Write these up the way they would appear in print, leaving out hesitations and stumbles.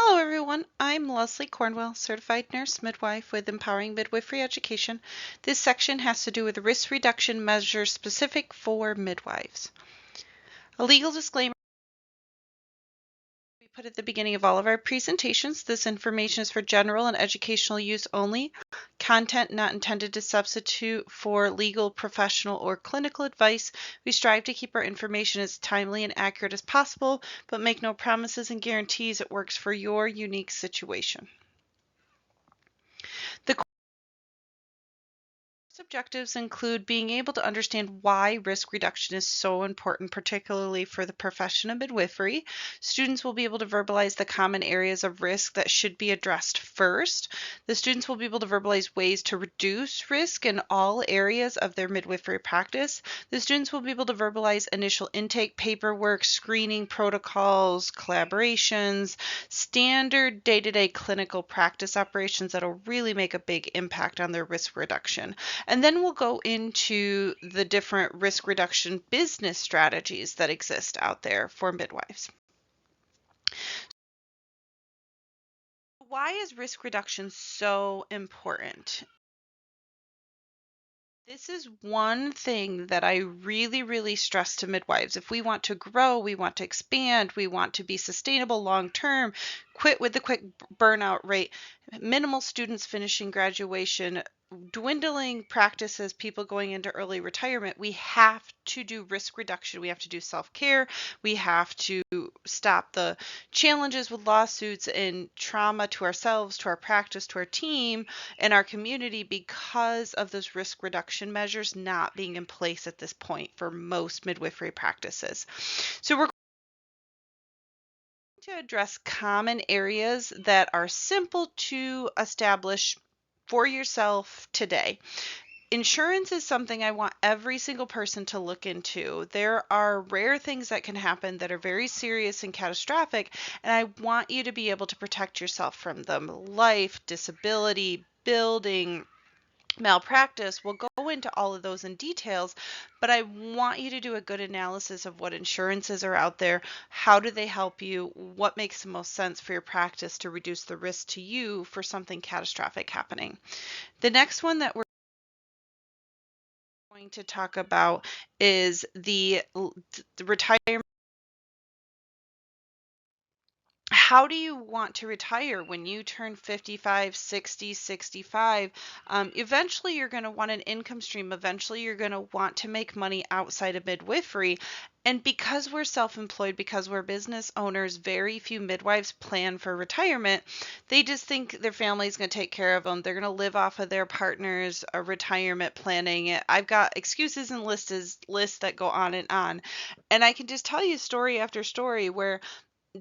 Hello everyone, I'm Leslie Cornwell, Certified Nurse Midwife with Empowering Midwifery Education. This section has to do with risk reduction measures specific for midwives. A legal disclaimer we put at the beginning of all of our presentations. This information is for general and educational use only. Content not intended to substitute for legal, professional, or clinical advice. We strive to keep our information as timely and accurate as possible, but make no promises and guarantees it works for your unique situation. The objectives include being able to understand why risk reduction is so important, particularly for the profession of midwifery. Students will be able to verbalize the common areas of risk that should be addressed first. The students will be able to verbalize ways to reduce risk in all areas of their midwifery practice. The students will be able to verbalize initial intake paperwork, screening protocols, collaborations, standard day-to-day clinical practice operations that'll really make a big impact on their risk reduction. And then we'll go into the different risk reduction business strategies that exist out there for midwives. Why is risk reduction so important? This is one thing that I really stress to midwives. If we want to grow, we want to expand, we want to be sustainable long term, quit with the quick burnout rate, minimal students finishing graduation, dwindling practices, people going into early retirement, we have to do risk reduction. We have to do self-care. We have to stop the challenges with lawsuits and trauma to ourselves, to our practice, to our team, and our community because of those risk reduction measures not being in place at this point for most midwifery practices. So we're going to address common areas that are simple to establish for yourself today. Insurance is something I want every single person to look into. There are rare things that can happen that are very serious and catastrophic, and I want you to be able to protect yourself from them. Life, disability, building, malpractice. We'll go into all of those in details, but I want you to do a good analysis of what insurances are out there. How do they help you? What makes the most sense for your practice to reduce the risk to you for something catastrophic happening? The next one that we're going to talk about is the retirement. How do you want to retire when you turn 55, 60, 65? Eventually, you're going to want an income stream. Eventually, you're going to want to make money outside of midwifery. And because we're self-employed, because we're business owners, very few midwives plan for retirement. They just think their family's going to take care of them. They're going to live off of their partner's retirement planning. I've got excuses and lists that go on. And I can just tell you story after story where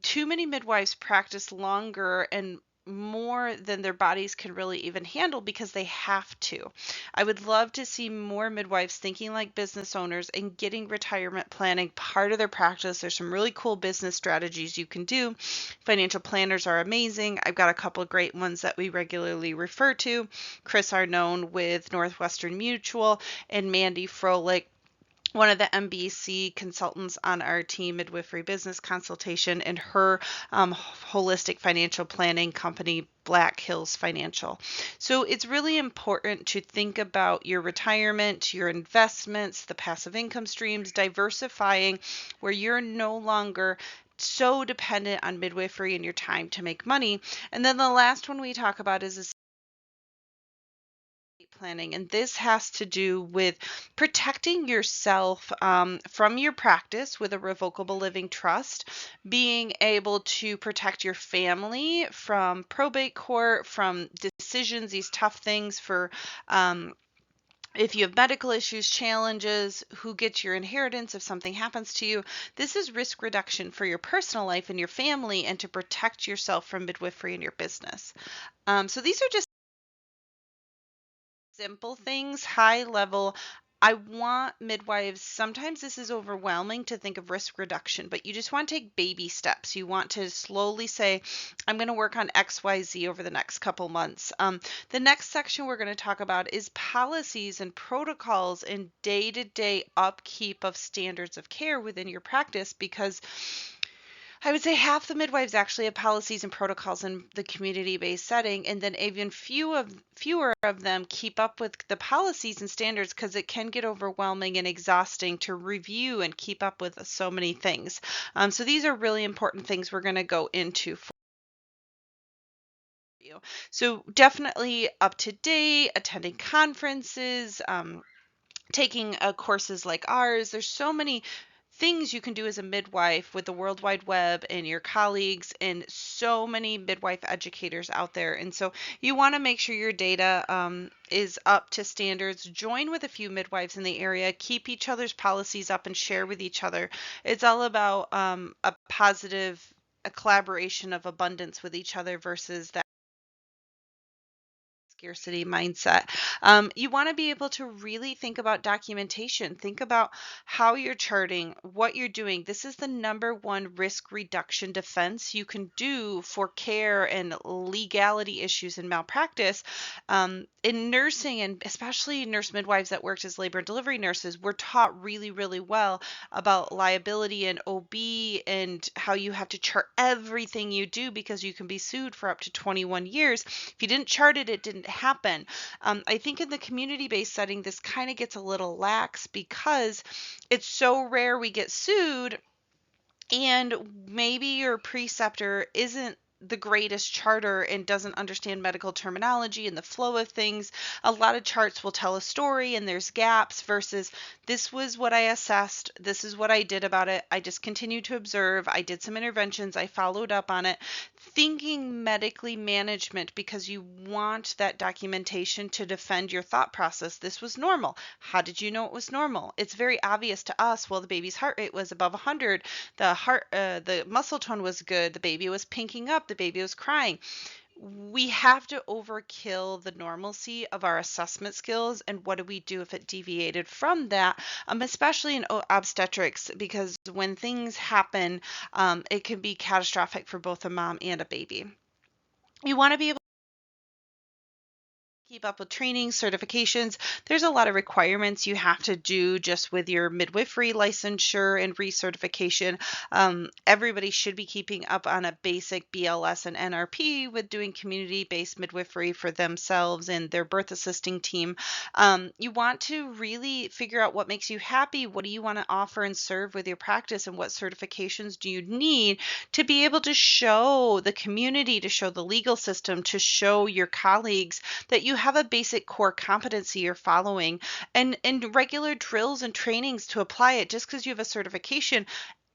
too many midwives practice longer and more than their bodies can really even handle because they have to. I would love to see more midwives thinking like business owners and getting retirement planning part of their practice. There's some really cool business strategies you can do. Financial planners are amazing. I've got a couple of great ones that we regularly refer to. Chris Arnone with Northwestern Mutual and Mandy Froelich, one of the MBC consultants on our team, Midwifery Business Consultation, and her holistic financial planning company, Black Hills Financial. So it's really important to think about your retirement, your investments, the passive income streams, diversifying where you're no longer so dependent on midwifery and your time to make money. And then the last one we talk about is planning, and this has to do with protecting yourself from your practice with a revocable living trust, being able to protect your family from probate court, from decisions, these tough things for if you have medical issues, challenges, who gets your inheritance if something happens to you. This is risk reduction for your personal life and your family, and to protect yourself from midwifery in your business. So these are just simple things, high level. I want midwives, sometimes this is overwhelming to think of risk reduction, but you just want to take baby steps. You want to slowly say, I'm going to work on XYZ over the next couple months. The next section we're going to talk about is policies and protocols and day-to-day upkeep of standards of care within your practice, because I would say half the midwives actually have policies and protocols in the community-based setting, and then even fewer of them keep up with the policies and standards because it can get overwhelming and exhausting to review and keep up with so many things. So these are really important things we're going to go into for you. So definitely up to date, attending conferences, taking courses like ours. There's so many things you can do as a midwife with the World Wide Web and your colleagues and so many midwife educators out there. And so you want to make sure your data is up to standards. Join with a few midwives in the area, keep each other's policies up and share with each other. It's all about a collaboration of abundance with each other versus that scarcity mindset. You want to be able to really think about documentation. Think about how you're charting, what you're doing. This is the number one risk reduction defense you can do for care and legality issues and malpractice. In nursing, and especially nurse midwives that worked as labor and delivery nurses, we're taught really, really well about liability and OB and how you have to chart everything you do because you can be sued for up to 21 years. If you didn't chart it, it didn't happen. I think in the community-based setting, this kind of gets a little lax because it's so rare we get sued, and maybe your preceptor isn't the greatest charter and doesn't understand medical terminology and the flow of things. A lot of charts will tell a story and there's gaps versus this was what I assessed. This is what I did about it. I just continued to observe. I did some interventions. I followed up on it. Thinking medically management because you want that documentation to defend your thought process. This was normal. How did you know it was normal? It's very obvious to us. Well, the baby's heart rate was above 100. The muscle tone was good. The baby was pinking up. The baby was crying. We have to overkill the normalcy of our assessment skills. And what do we do if it deviated from that? Especially in obstetrics, because when things happen, it can be catastrophic for both a mom and a baby. You want to be able keep up with training, certifications. There's a lot of requirements you have to do just with your midwifery licensure and recertification. Everybody should be keeping up on a basic BLS and NRP with doing community-based midwifery for themselves and their birth assisting team. You want to really figure out what makes you happy. What do you want to offer and serve with your practice, and what certifications do you need to be able to show the community, to show the legal system, to show your colleagues that you have a basic core competency you're following, and regular drills and trainings to apply it. Just because you have a certification,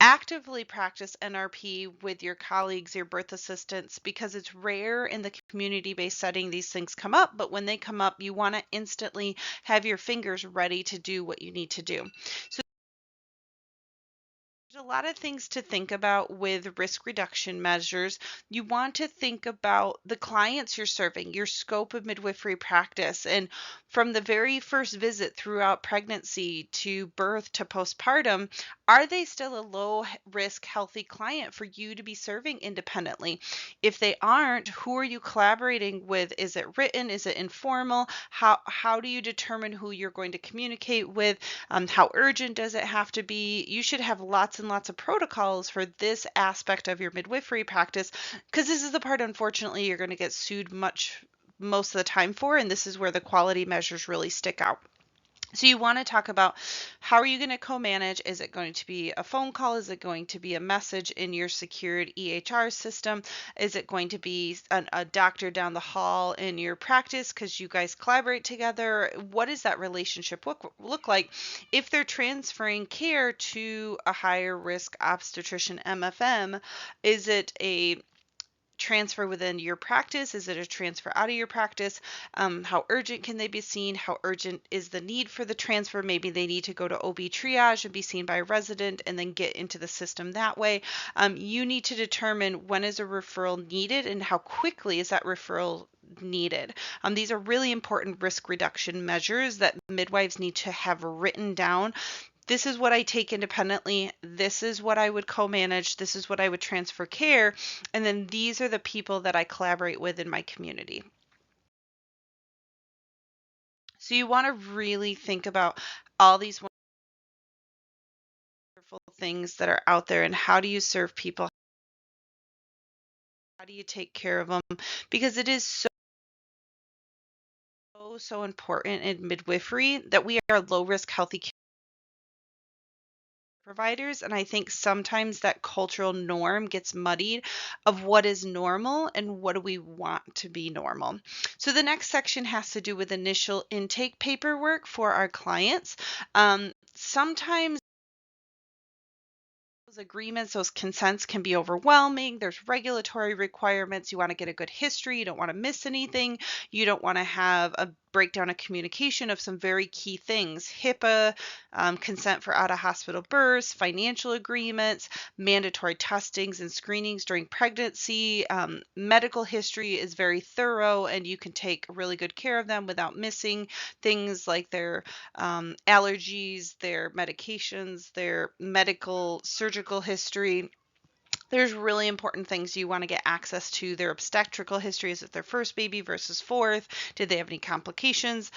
actively practice NRP with your colleagues, your birth assistants, because it's rare in the community-based setting these things come up, but when they come up, you want to instantly have your fingers ready to do what you need to do. So there's a lot of things to think about with risk reduction measures. You want to think about the clients you're serving, your scope of midwifery practice, and from the very first visit throughout pregnancy to birth to postpartum, are they still a low risk, healthy client for you to be serving independently? If they aren't, who are you collaborating with? Is it written? Is it informal? How do you determine who you're going to communicate with? How urgent does it have to be? You should have lots and lots of protocols for this aspect of your midwifery practice, because this is the part, unfortunately, you're going to get sued most of the time for, and this is where the quality measures really stick out. So you want to talk about how are you going to co-manage? Is it going to be a phone call? Is it going to be a message in your secured EHR system? Is it going to be a doctor down the hall in your practice because you guys collaborate together? What does that relationship look like? If they're transferring care to a higher risk obstetrician MFM, is it a transfer within your practice? Is it a transfer out of your practice? How urgent can they be seen? How urgent is the need for the transfer? Maybe they need to go to OB triage and be seen by a resident and then get into the system that way. You need to determine when is a referral needed and how quickly is that referral needed. These are really important risk reduction measures that midwives need to have written down. This is what I take independently. This is what I would co-manage. This is what I would transfer care. And then these are the people that I collaborate with in my community. So you want to really think about all these wonderful things that are out there and how do you serve people do you take care of them? Because it is so important in midwifery that we are low risk, healthy care providers. And I think sometimes that cultural norm gets muddied of what is normal and what do we want to be normal. So the next section has to do with initial intake paperwork for our clients. Sometimes those agreements, those consents can be overwhelming. There's regulatory requirements. You want to get a good history. You don't want to miss anything. You don't want to have a breakdown of communication of some very key things: HIPAA, consent for out of hospital births, financial agreements, mandatory testings and screenings during pregnancy. Medical history is very thorough, and you can take really good care of them without missing things like their allergies, their medications, their medical surgical history. There's really important things you want to get access to: their obstetrical history. Is it their first baby versus fourth? Did they have any complications?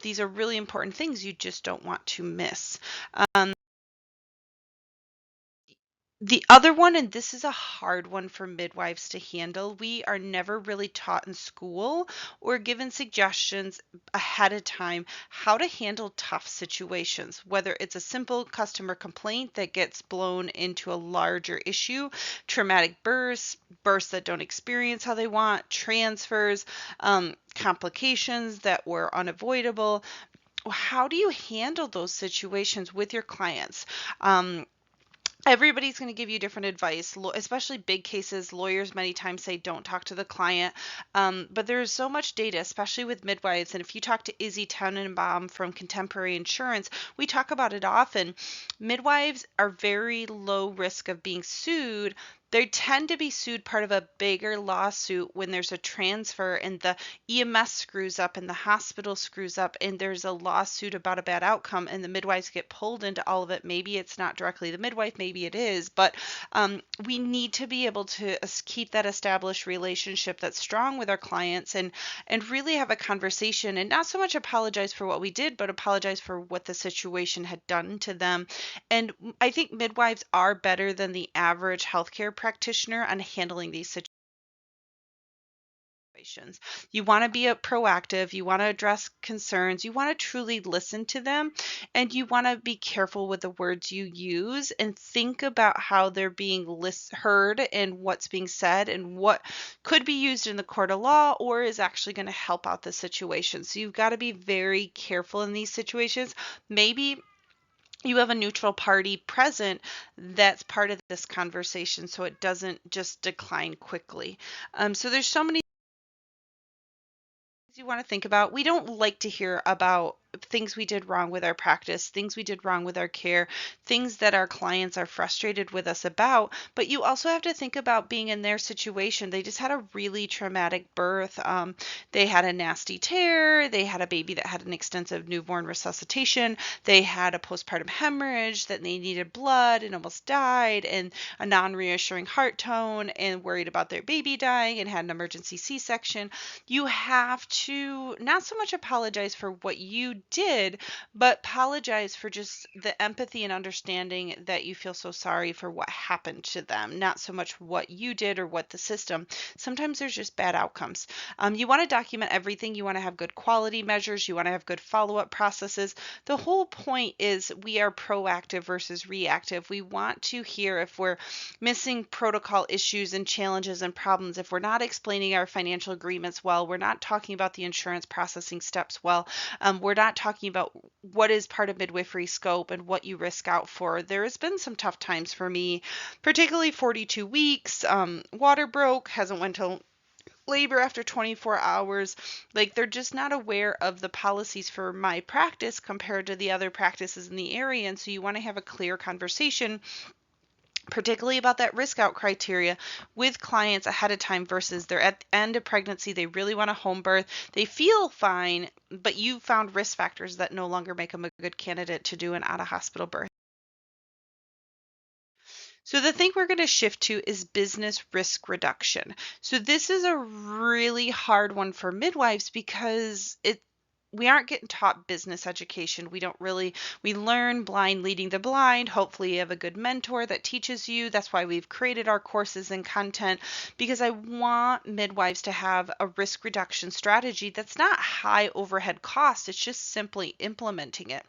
These are really important things you just don't want to miss. The other one, and this is a hard one for midwives to handle, we are never really taught in school or given suggestions ahead of time how to handle tough situations, whether it's a simple customer complaint that gets blown into a larger issue, traumatic births, births that don't experience how they want, transfers, complications that were unavoidable. How do you handle those situations with your clients? Everybody's going to give you different advice, especially big cases. Lawyers many times say don't talk to the client. But there's so much data, especially with midwives. And if you talk to Izzy Tenenbaum from Contemporary Insurance, we talk about it often. Midwives are very low risk of being sued. They tend to be sued part of a bigger lawsuit when there's a transfer and the EMS screws up and the hospital screws up and there's a lawsuit about a bad outcome and the midwives get pulled into all of it. Maybe it's not directly the midwife, maybe it is, but we need to be able to keep that established relationship that's strong with our clients and really have a conversation and not so much apologize for what we did, but apologize for what the situation had done to them. And I think midwives are better than the average healthcare practitioner on handling these situations. You want to be proactive, you want to address concerns, you want to truly listen to them, and you want to be careful with the words you use and think about how they're being heard and what's being said and what could be used in the court of law or is actually going to help out the situation. So you've got to be very careful in these situations. Maybe you have a neutral party present that's part of this conversation so it doesn't just decline quickly. So there's so many you want to think about. We don't like to hear about things we did wrong with our practice, things we did wrong with our care, things that our clients are frustrated with us about. But you also have to think about being in their situation. They just had a really traumatic birth. They had a nasty tear. They had a baby that had an extensive newborn resuscitation. They had a postpartum hemorrhage that they needed blood and almost died, and a non-reassuring heart tone, and worried about their baby dying and had an emergency C-section. You have to not so much apologize for what you did, but apologize for just the empathy and understanding that you feel so sorry for what happened to them, not so much what you did or what the system. Sometimes there's just bad outcomes. You want to document everything. You want to have good quality measures. You want to have good follow-up processes. The whole point is we are proactive versus reactive. We want to hear if we're missing protocol issues and challenges and problems, if we're not explaining our financial agreements well, we're not talking about the insurance processing steps well, we're not talking about what is part of midwifery scope and what you risk out for. There has been some tough times for me, particularly 42 weeks, water broke, hasn't went till labor after 24 hours. Like, they're just not aware of the policies for my practice compared to the other practices in the area. And so you want to have a clear conversation, particularly about that risk out criteria with clients ahead of time versus they're at the end of pregnancy. They really want a home birth. They feel fine, but you found risk factors that no longer make them a good candidate to do an out of hospital birth. So the thing we're going to shift to is business risk reduction. So this is a really hard one for midwives because we aren't getting taught business education. We learn blind leading the blind. Hopefully you have a good mentor that teaches you. That's why we've created our courses and content, because I want midwives to have a risk reduction strategy that's not high overhead cost. It's just simply implementing it.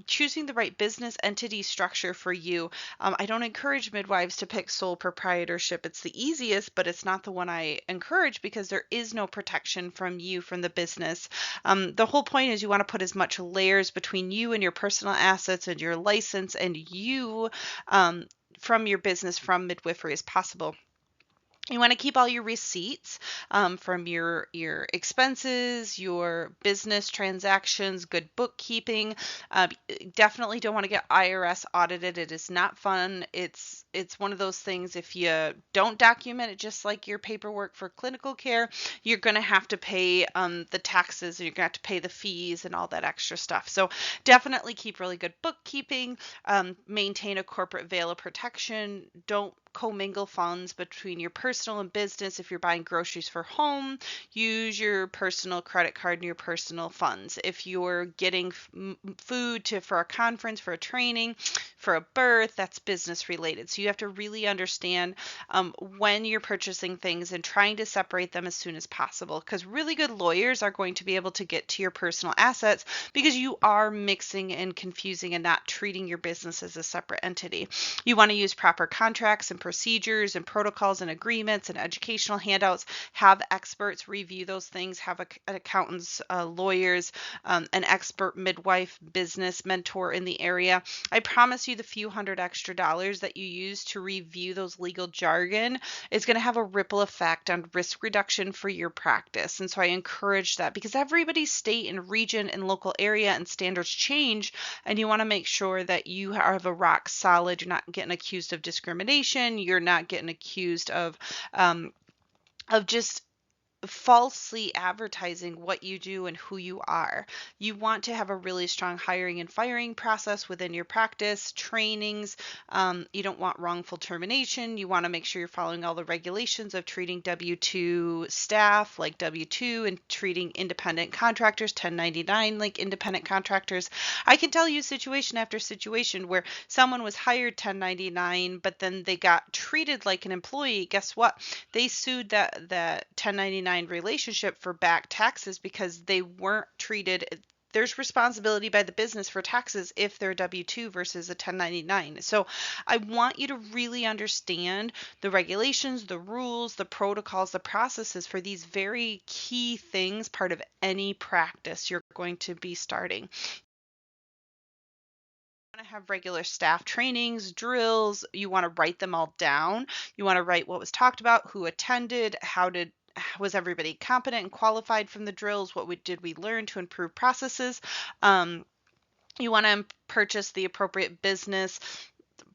Choosing the right business entity structure for you. I don't encourage midwives to pick sole proprietorship. It's the easiest, but it's not the one I encourage because there is no protection from you from the business. The whole point is you want to put as much layers between you and your personal assets and your license and you from your business from midwifery as possible. You want to keep all your receipts from your expenses, your business transactions, good bookkeeping. Definitely don't want to get IRS audited. It is not fun. It's one of those things, if you don't document it, just like your paperwork for clinical care, you're going to have to pay the taxes, and you're going to have to pay the fees and all that extra stuff. So definitely keep really good bookkeeping. Maintain a corporate veil of protection. Don't commingle funds between your personal and business. If you're buying groceries for home, use your personal credit card and your personal funds. If you're getting food for a conference, for a training, for a birth, that's business related. So you have to really understand when you're purchasing things and trying to separate them as soon as possible, because really good lawyers are going to be able to get to your personal assets because you are mixing and confusing and not treating your business as a separate entity. You want to use proper contracts and procedures and protocols and agreements and educational handouts. Have experts review those things. Have accountants, lawyers, an expert midwife business mentor in the area. I promise you the few $100 extra that you use to review those legal jargon is going to have a ripple effect on risk reduction for your practice. And so I encourage that, because everybody's state and region and local area and standards change, and you want to make sure that you have a rock solid. You're not getting accused of discrimination. You're not getting accused of just falsely advertising what you do and who you are. You want to have a really strong hiring and firing process within your practice, trainings. You don't want wrongful termination. You want to make sure you're following all the regulations of treating W-2 staff like W-2 and treating independent contractors 1099 like independent contractors. I can tell you situation after situation where someone was hired 1099, but then they got treated like an employee. Guess what? They sued that 1099 relationship for back taxes because they weren't treated. There's responsibility by the business for taxes if they're W-2 versus a 1099. So I want you to really understand the regulations, the rules, the protocols, the processes for these very key things, part of any practice you're going to be starting. To have regular staff trainings, drills. You want to write them all down. You want to write what was talked about, who attended, was everybody competent and qualified from the drills, did we learn to improve processes. You want to purchase the appropriate business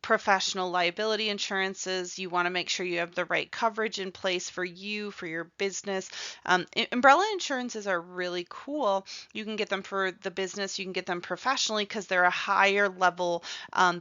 professional liability insurances. You want to make sure you have the right coverage in place for you, for your business. Umbrella insurances are really cool. You can get them for the business, you can get them professionally because they're a higher level.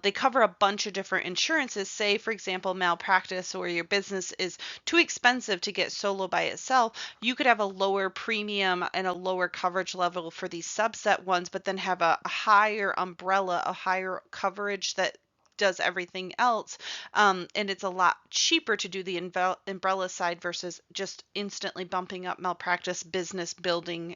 They cover a bunch of different insurances. Say, for example, malpractice, or your business is too expensive to get solo by itself. You could have a lower premium and a lower coverage level for these subset ones, but then have a higher umbrella, a higher coverage that does everything else, and it's a lot cheaper to do the umbrella side versus just instantly bumping up malpractice business building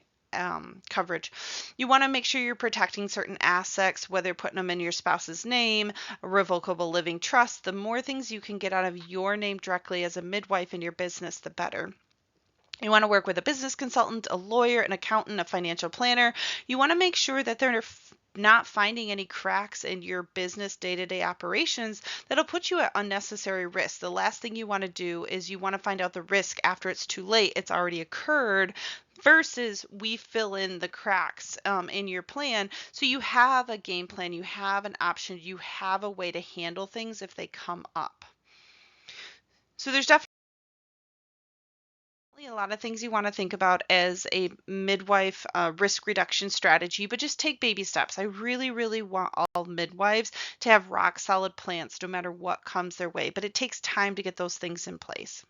coverage. You want to make sure you're protecting certain assets, whether putting them in your spouse's name, a revocable living trust. The more things you can get out of your name directly as a midwife in your business, the better. You want to work with a business consultant, a lawyer, an accountant, a financial planner. You want to make sure that they're not finding any cracks in your business day-to-day operations that'll put you at unnecessary risk. The last thing you want to do is you want to find out the risk after it's too late, it's already occurred, versus we fill in the cracks in your plan. So you have a game plan, you have an option, you have a way to handle things if they come up. So there's definitely a lot of things you want to think about as a midwife risk reduction strategy, but just take baby steps. I really, really want all midwives to have rock solid plans no matter what comes their way, but it takes time to get those things in place.